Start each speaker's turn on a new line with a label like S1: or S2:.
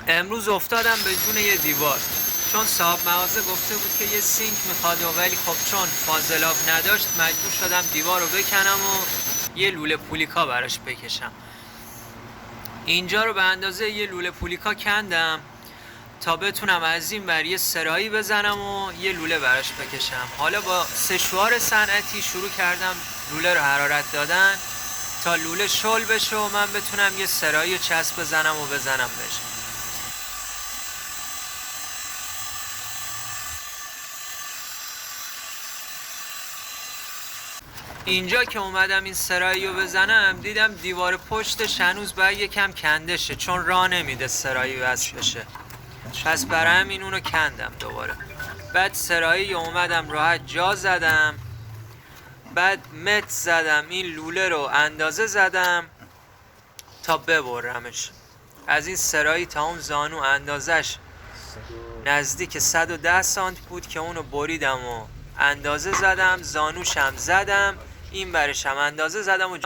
S1: امروز افتادم به جون یه دیوار، چون صاحب مغازه گفته بود که یه سینک میخواد، ولی خب چون فاضلاب نداشت مجبور شدم دیوار رو بکنم و یه لوله پولیکا براش بکشم. اینجا رو به اندازه یه لوله پولیکا کندم تا بتونم از این ور یه سرایی بزنم و یه لوله براش بکشم. حالا با سشوار صنعتی شروع کردم لوله رو حرارت دادن تا لوله شل بشه و من بتونم یه سرایی چسب بزنم و بزنم بهش. اینجا که اومدم این سرایی رو بزنم دیدم دیوار پشتش هنوز باید یکم کنده شه، چون راه نمیده سرایی وصل بشه. پس برای همین اونو کندم دوباره. بعد سرایی رو اومدم راحت جا زدم، بعد متر زدم، این لوله رو اندازه زدم تا ببرمش. از این سرایی تا اون زانو اندازش نزدیک 110 سانت بود که اونو بریدم و اندازه زدم، زانوشم زدم، این برشم اندازه زدم و